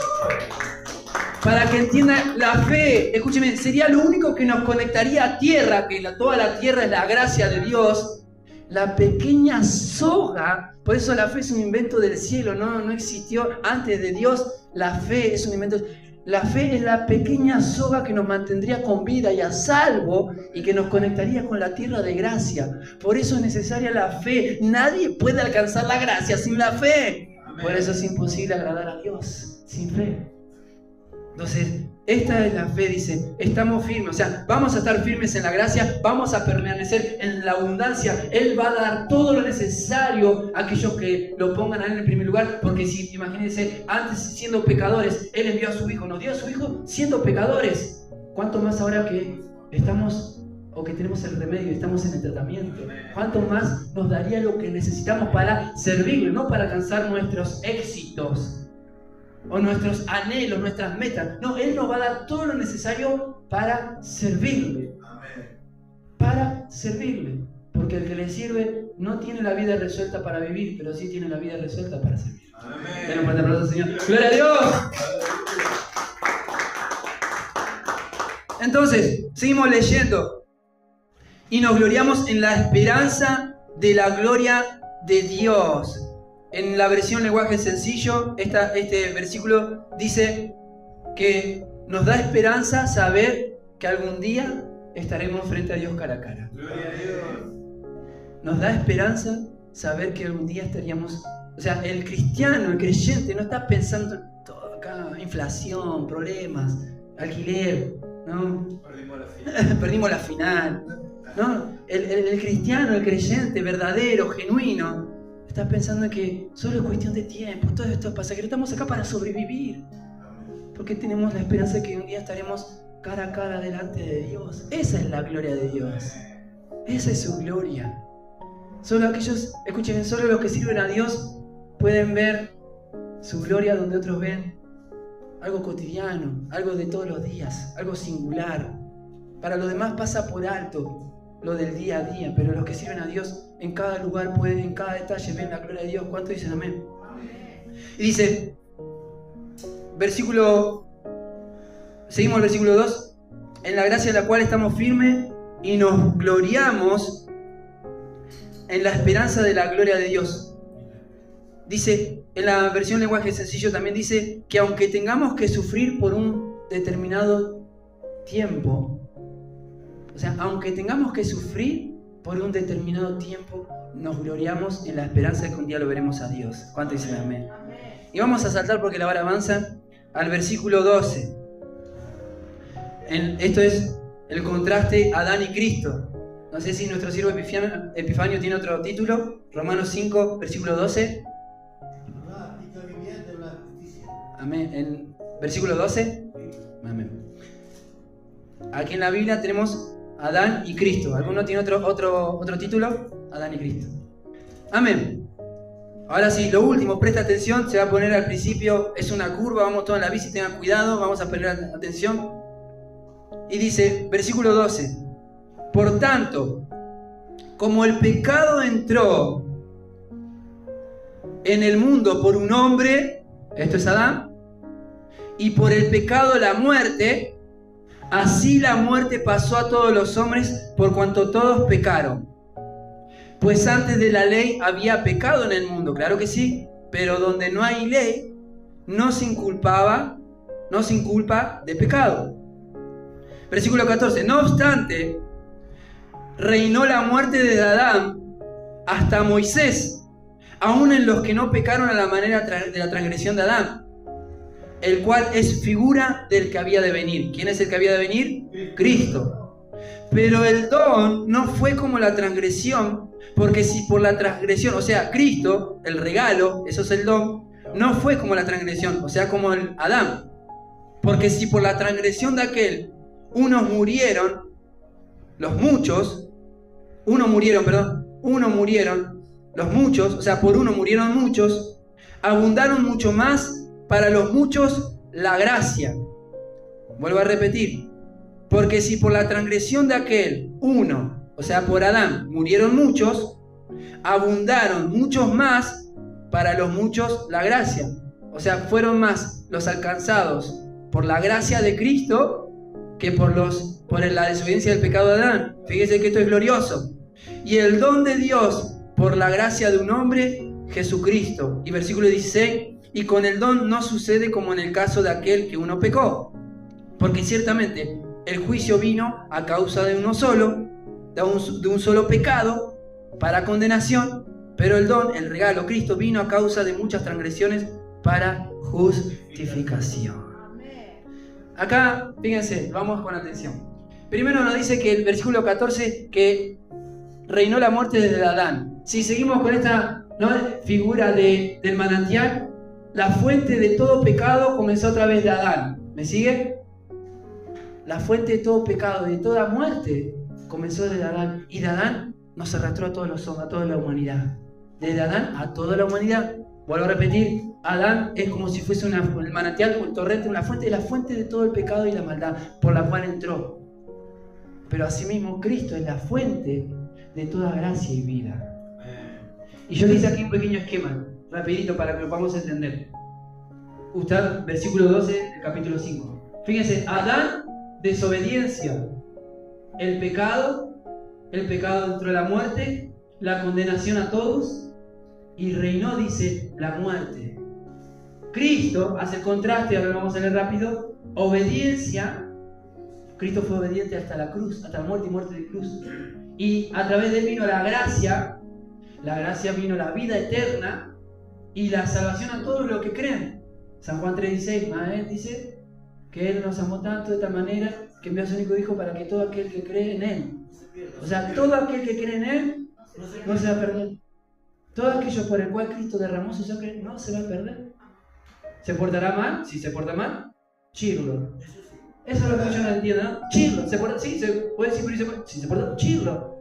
Para que entiendan, la fe, escúcheme, sería lo único que nos conectaría a tierra, que toda la tierra es la gracia de Dios. La pequeña soga, por eso la fe es un invento del cielo, no existió antes de Dios. La fe es un invento. La fe es la pequeña soga que nos mantendría con vida y a salvo y que nos conectaría con la tierra de gracia. Por eso es necesaria la fe. Nadie puede alcanzar la gracia sin la fe. Amén. Por eso es imposible agradar a Dios sin fe. Entonces, esta es la fe, dice, estamos firmes, o sea, vamos a estar firmes en la gracia, vamos a permanecer en la abundancia. Él va a dar todo lo necesario a aquellos que lo pongan a Él en el primer lugar, porque si, imagínense, antes siendo pecadores, Él envió a su Hijo, nos dio a su Hijo siendo pecadores. ¿Cuánto más ahora que estamos, o que tenemos el remedio, estamos en el tratamiento? ¿Cuánto más nos daría lo que necesitamos para servirle, no para alcanzar nuestros éxitos? O nuestros anhelos, nuestras metas. No, Él nos va a dar todo lo necesario para servirle. Amén. Para servirle. Porque el que le sirve no tiene la vida resuelta para vivir, pero sí tiene la vida resuelta para servir. Amén. Denle un fuerte aplauso, Señor. ¡Gloria a Dios! Entonces, seguimos leyendo. Y nos gloriamos en la esperanza de la gloria de Dios. En la versión lenguaje sencillo, este versículo dice que nos da esperanza saber que algún día estaremos frente a Dios cara a cara. Gloria a Dios. Nos da esperanza saber que algún día estaríamos... O sea, el cristiano, el creyente, no está pensando en todo acá, inflación, problemas, alquiler, ¿no? Perdimos la final. ¿No? El cristiano, el creyente verdadero, genuino, Estás pensando que solo es cuestión de tiempo, todo esto es pasajero. Estamos acá para sobrevivir. Porque tenemos la esperanza de que un día estaremos cara a cara delante de Dios. Esa es la gloria de Dios. Esa es su gloria. Solo aquellos, escuchen, solo los que sirven a Dios pueden ver su gloria donde otros ven algo cotidiano, algo de todos los días, algo singular. Para los demás pasa por alto lo del día a día, pero los que sirven a Dios en cada lugar pueden, en cada detalle ven la gloria de Dios. ¿Cuánto dicen amén? Y dice, seguimos el versículo 2, en la gracia de la cual estamos firmes y nos gloriamos en la esperanza de la gloria de Dios. Dice, en la versión lenguaje sencillo también dice que aunque tengamos que sufrir por un determinado tiempo, o sea, aunque tengamos que sufrir por un determinado tiempo, nos gloriamos en la esperanza de que un día lo veremos a Dios. ¿Cuánto dicen amén? Y vamos a saltar porque la hora avanza al versículo 12. Esto es el contraste Adán y Cristo. No sé si nuestro siervo Epifanio tiene otro título. Romanos 5, versículo 12. Amén. En versículo 12. Amén. Aquí en la Biblia tenemos Adán y Cristo. ¿Alguno tiene otro título? Adán y Cristo. Amén. Ahora sí, lo último, presta atención, se va a poner al principio, es una curva, vamos todos en la bici, tengan cuidado, vamos a poner atención. Y dice, versículo 12, por tanto, como el pecado entró en el mundo por un hombre, esto es Adán, y por el pecado la muerte, así la muerte pasó a todos los hombres por cuanto todos pecaron. Pues antes de la ley había pecado en el mundo, claro que sí, pero donde no hay ley, no se inculpa de pecado. Versículo 14, no obstante, reinó la muerte desde Adán hasta Moisés, aun en los que no pecaron a la manera de la transgresión de Adán, el cual es figura del que había de venir. ¿Quién es el que había de venir? Cristo. Pero el don no fue como la transgresión, porque si por la transgresión, o sea, Cristo, el regalo, eso es el don, no fue como la transgresión, o sea, como el Adán. Porque si por la transgresión de aquel unos murieron, los muchos, uno murieron, los muchos, o sea, por uno murieron muchos, abundaron mucho más para los muchos la gracia. Vuelvo a repetir, porque si por la transgresión de aquel uno, o sea, por Adán, murieron muchos, abundaron muchos más para los muchos la gracia. O sea, fueron más los alcanzados por la gracia de Cristo que por la desobediencia del pecado de Adán. Fíjese que esto es glorioso. Y el don de Dios por la gracia de un hombre, Jesucristo. Y versículo 16, y con el don no sucede como en el caso de aquel que uno pecó. Porque ciertamente el juicio vino a causa de uno solo, de un solo pecado, para condenación, pero el don, el regalo, Cristo, vino a causa de muchas transgresiones para justificación. Acá, fíjense, vamos con atención. Primero nos dice que el versículo 14, que reinó la muerte desde Adán. Si seguimos con esta figura del manantial, la fuente de todo pecado comenzó a través de Adán. ¿Me sigue? La fuente de todo pecado, de toda muerte, comenzó desde Adán. Y de Adán nos arrastró a todos los hombres, a toda la humanidad. Desde Adán a toda la humanidad. Vuelvo a repetir, Adán es como si fuese el manantial, el torrente, la fuente de todo el pecado y la maldad por la cual entró. Pero asimismo Cristo es la fuente de toda gracia y vida. Y yo le hice aquí un pequeño esquema, rapidito para que lo podamos entender. Usted, versículo 12 del capítulo 5. Fíjense, Adán, desobediencia, el pecado entró la muerte, la condenación a todos, y reinó, dice, la muerte. Cristo hace el contraste, ahora lo vamos a leer rápido, obediencia. Cristo fue obediente hasta la cruz, hasta la muerte y muerte de cruz. Y a través de él vino la gracia vino la vida eterna y la salvación a todos los que creen. San Juan 3:16, dice que él nos amó tanto de tal manera que envió a su único hijo para que todo aquel que cree en él, o sea, todo aquel que cree en él no se va a perder, Todo aquello por el cual Cristo derramó su sangre no se va a perder. ¿Se portará mal? Si se porta mal, chirlo. Eso es lo que muchos no entienden, ¿no? Chirlo. ¿Se porta? Sí, se puede decir, pero si se porta, chirlo.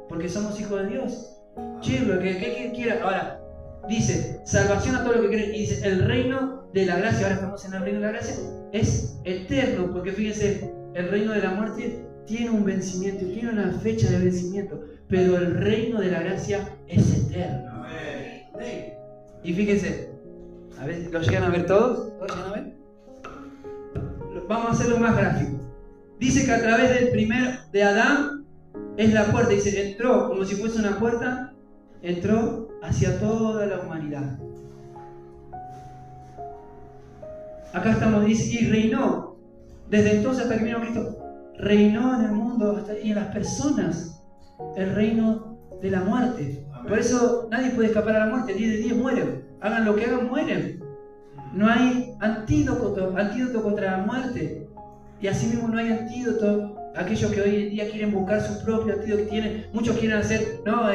Porque somos hijos de Dios. Chirlo, que quiera. Ahora, dice, salvación a todo lo que creen. Y dice, el reino de la gracia, ahora estamos en el reino de la gracia, es eterno. Porque fíjense, el reino de la muerte tiene un vencimiento, tiene una fecha de vencimiento. Pero el reino de la gracia es eterno. Amén. Y fíjense, a ver, ¿lo llegan a ver todos? ¿Lo llegan a ver? Vamos a hacerlo más gráfico. Dice que a través del primero de Adán es la puerta. Dice, entró como si fuese una puerta, entró hacia toda la humanidad. Acá estamos, dice, y reinó. Desde entonces hasta que vino Cristo, reinó en el mundo y en las personas el reino de la muerte. Por eso nadie puede escapar a la muerte. 10 de 10 mueren. Hagan lo que hagan, mueren. No hay antídoto contra la muerte. Y así mismo no hay antídoto. Aquellos que hoy en día quieren buscar su propio antídoto que tienen, muchos quieren hacer, ¿no?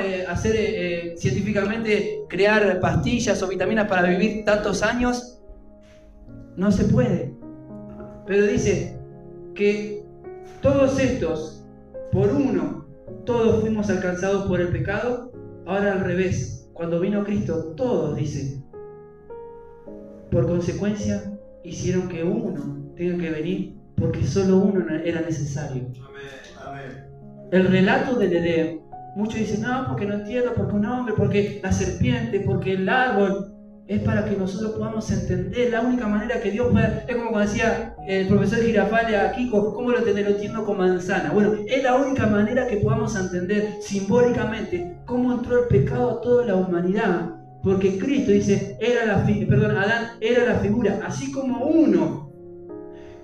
Científicamente crear pastillas o vitaminas para vivir tantos años. No se puede. Pero dice que todos estos, por uno, todos fuimos alcanzados por el pecado. Ahora al revés, cuando vino Cristo, todos, dice, por consecuencia, hicieron que uno tenga que venir, porque solo uno era necesario. Amén. El relato del Edén, muchos dicen, no, porque no entiendo, porque un hombre, porque la serpiente, porque el árbol, es para que nosotros podamos entender la única manera que Dios pueda. Es como cuando decía el profesor Girafale a Kiko, ¿cómo lo entiendo con manzana? Bueno, es la única manera que podamos entender simbólicamente cómo entró el pecado a toda la humanidad. Porque Cristo dice, Adán era la figura, así como uno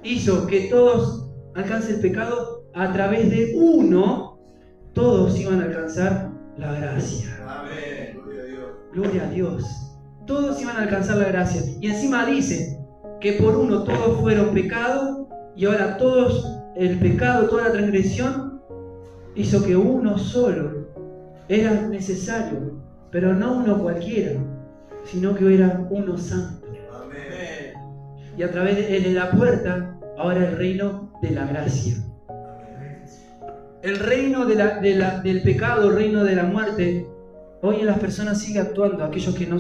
hizo que todos alcancen el pecado, a través de uno, todos iban a alcanzar la gracia. Amén. Gloria a Dios. Gloria a Dios. Todos iban a alcanzar la gracia. Y encima dice que por uno todos fueron pecados, y ahora todos, el pecado, toda la transgresión, hizo que uno solo era necesario. Pero no uno cualquiera, sino que era uno santo. Amén. Y a través de la puerta, ahora el reino de la gracia. El reino del pecado, el reino de la muerte, hoy en las personas sigue actuando, aquellos que no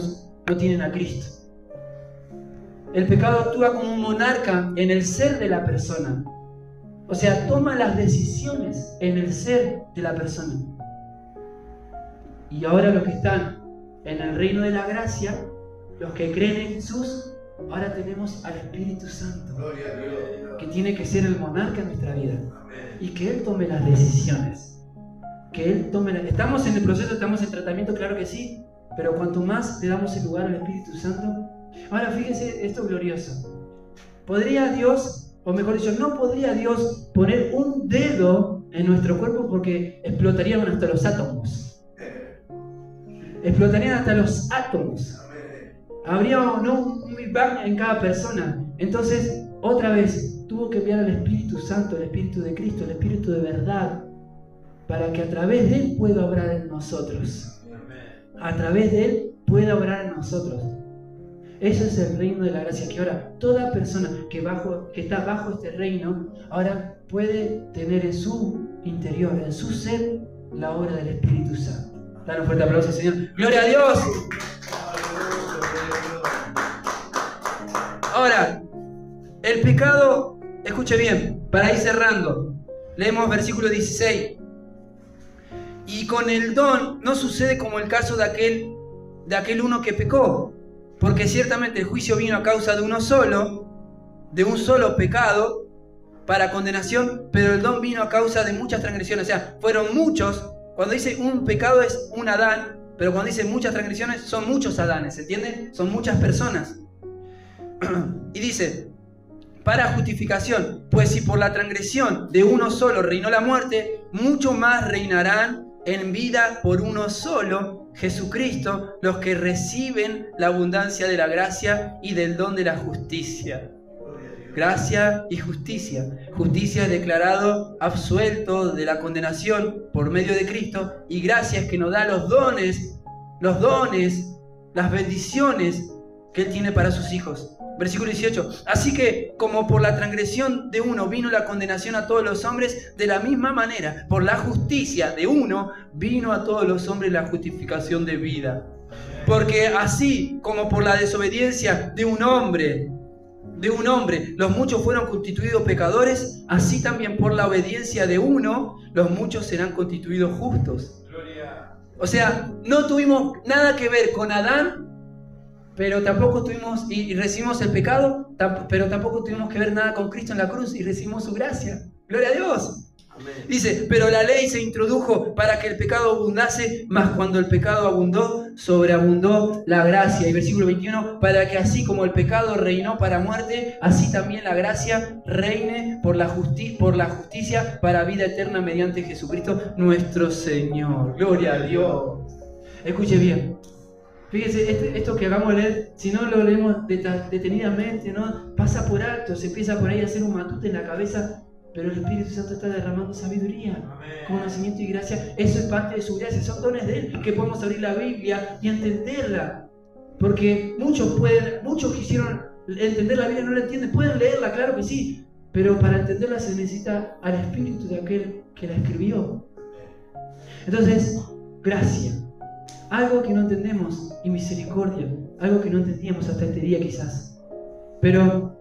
tienen a Cristo. El pecado actúa como un monarca en el ser de la persona. O sea, toma las decisiones en el ser de la persona. Y ahora los que están en el reino de la gracia, los que creen en Jesús, ahora tenemos al Espíritu Santo, Gloria a Dios. que tiene que ser el monarca en nuestra vida. Amén. Y que Él tome las decisiones. Que Él tome Estamos en el proceso, estamos en tratamiento, claro que sí. Pero cuanto más le damos el lugar al Espíritu Santo. Ahora fíjense, esto es glorioso. ¿Podría Dios, o mejor dicho, no podría Dios poner un dedo en nuestro cuerpo porque explotarían hasta los átomos? Explotarían hasta los átomos. Habría un Big Bang en cada persona. Entonces, otra vez, tuvo que enviar al Espíritu Santo, el Espíritu de Cristo, el Espíritu de verdad, para que a través de Él pueda obrar en nosotros. A través de Él pueda obrar en nosotros. Eso es el reino de la gracia, que ahora toda persona que está bajo este reino, ahora puede tener en su interior, en su ser, la obra del Espíritu Santo. Dale un fuerte aplauso, Señor. ¡Gloria a Dios! Ahora, el pecado, escuche bien, para ir cerrando, leemos versículo 16. Y con el don no sucede como el caso de aquel uno que pecó, porque ciertamente el juicio vino a causa de un solo pecado para condenación, pero el don vino a causa de muchas transgresiones. O sea, fueron muchos. Cuando dice un pecado es un Adán, pero cuando dice muchas transgresiones son muchos Adanes, ¿entiende? Son muchas personas. Y dice, para justificación, pues si por la transgresión de uno solo reinó la muerte, mucho más reinarán en vida por uno solo, Jesucristo, los que reciben la abundancia de la gracia y del don de la justicia. Gracia y justicia. Justicia es declarado absuelto de la condenación por medio de Cristo, y gracia es que nos da los dones los dones, las bendiciones que Él tiene para sus hijos. Versículo 18. Así que, como por la transgresión de uno vino la condenación a todos los hombres, de la misma manera, por la justicia de uno, vino a todos los hombres la justificación de vida. Porque así como por la desobediencia de un hombre, los muchos fueron constituidos pecadores, así también por la obediencia de uno, los muchos serán constituidos justos. O sea, no tuvimos nada que ver con Adán, pero tampoco tuvimos y recibimos el pecado, pero tampoco tuvimos que ver nada con Cristo en la cruz y recibimos su gracia. Gloria a Dios. Amén. Dice, pero la ley se introdujo para que el pecado abundase, mas cuando el pecado abundó, sobreabundó la gracia. Y versículo 21, para que así como el pecado reinó para muerte, así también la gracia reine por la justicia para vida eterna mediante Jesucristo nuestro Señor. Gloria a Dios. Escuche bien. Fíjese, esto que acabamos de leer, si no lo leemos detenidamente, ¿no? Pasa por alto, se empieza por ahí a hacer un matute en la cabeza. Pero el Espíritu Santo está derramando sabiduría, conocimiento y gracia. Eso es parte de su gracia, son dones de Él, que podemos abrir la Biblia y entenderla. Porque muchos quisieron entender la Biblia y no la entienden. Pueden leerla, claro que sí, pero para entenderla se necesita al Espíritu de aquel que la escribió. Entonces, gracia, algo que no entendemos, y misericordia, algo que no entendíamos hasta este día quizás. Pero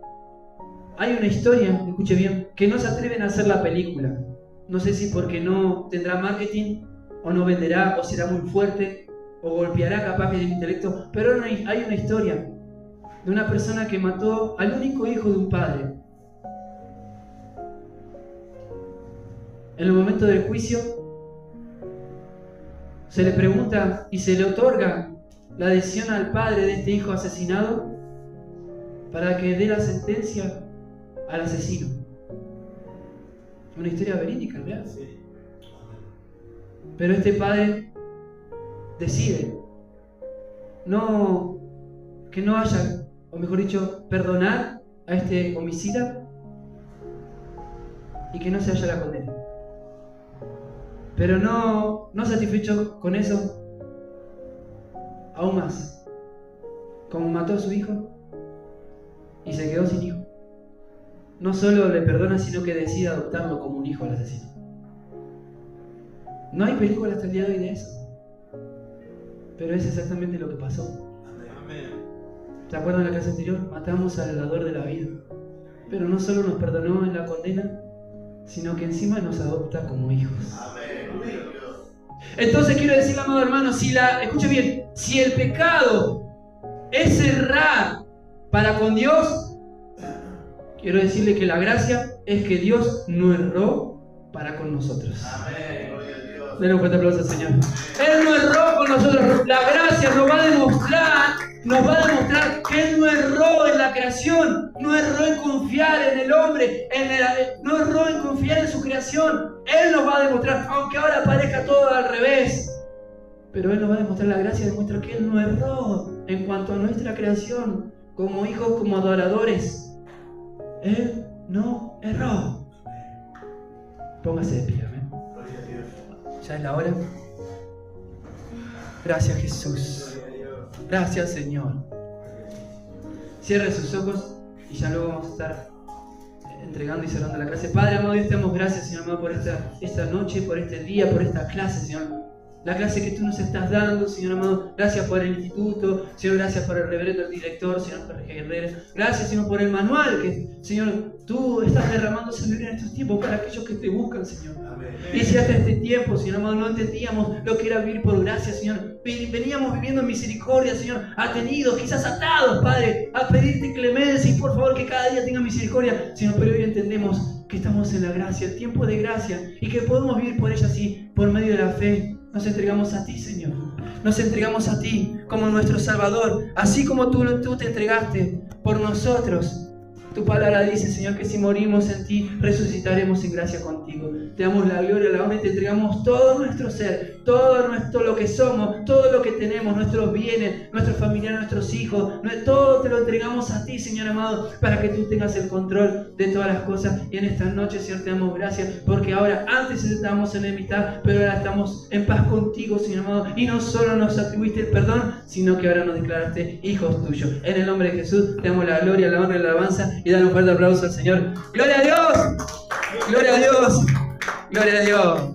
hay una historia, escuche bien, que no se atreven a hacer la película. No sé si porque no tendrá marketing, o no venderá, o será muy fuerte, o golpeará capaz que el intelecto. Pero hay una historia de una persona que mató al único hijo de un padre. En el momento del juicio, se le pregunta y se le otorga la decisión al padre de este hijo asesinado para que dé la sentencia al asesino. Una historia verídica, ¿verdad? Sí. Pero este padre decide que no haya, o mejor dicho, perdonar a este homicida y que no se haya la condena. Pero no satisfecho con eso, aún más, como mató a su hijo y se quedó sin hijo, no solo le perdona, sino que decide adoptarlo como un hijo al asesino. No hay película hasta el día de hoy de eso, pero es exactamente lo que pasó. Amén. ¿Se acuerdan de la clase anterior? Matamos al dador de la vida, pero no solo nos perdonó en la condena, sino que encima nos adopta como hijos. Amén. Entonces quiero decirle, amado hermano, escuche bien, si el pecado es errar para con Dios, quiero decirle que la gracia es que Dios no erró para con nosotros. Amén. Denle un fuerte aplauso al Señor. Él no erró con nosotros. La gracia nos va a demostrar que Él no erró en la creación, no erró en confiar en el hombre, no erró en confiar en su creación. Él nos va a demostrar, aunque ahora parezca todo al revés, pero Él nos va a demostrar la gracia, demuestra que Él no erró en cuanto a nuestra creación, como hijos, como adoradores. Él no erró. Póngase de pie, amén. Ya es la hora. Gracias, Jesús. Gracias, Señor. Cierre sus ojos y ya luego vamos a estar entregando y cerrando la clase. Padre amado, Dios, te damos gracias, Señor amado, por esta noche, por este día, por esta clase, Señor. La clase que tú nos estás dando, Señor amado. Gracias por el instituto, Señor, gracias por el reverendo director, Señor Jorge Guerrero. Gracias, Señor, por el manual que, Señor, tú estás derramando sabiduría en estos tiempos para aquellos que te buscan, Señor. Amén. Y si hasta este tiempo, Señor amado, no entendíamos lo que era vivir por gracia, Señor. Veníamos viviendo en misericordia, Señor, atenidos, quizás atados, Padre, a pedirte clemencia y por favor que cada día tenga misericordia, Señor, pero hoy entendemos que estamos en la gracia, el tiempo de gracia, y que podemos vivir por ella así, por medio de la fe. Nos entregamos a ti, Señor. Nos entregamos a ti como nuestro Salvador, así como tú te entregaste por nosotros, Tu palabra dice, Señor, que si morimos en ti, resucitaremos en gracia contigo. Te damos la gloria, la honra y te entregamos todo nuestro ser, todo lo que somos, todo lo que tenemos, nuestros bienes, nuestros familiares, nuestros hijos, todo te lo entregamos a ti, Señor amado, para que tú tengas el control de todas las cosas. Y en esta noche, Señor, te damos gracias, porque ahora, antes estábamos en enemistad, pero ahora estamos en paz contigo, Señor amado, y no solo nos atribuiste el perdón, sino que ahora nos declaraste hijos tuyos. En el nombre de Jesús, te damos la gloria, la honra y la alabanza, y dale un fuerte aplauso al Señor. ¡Gloria a Dios! ¡Gloria a Dios! ¡Gloria a Dios!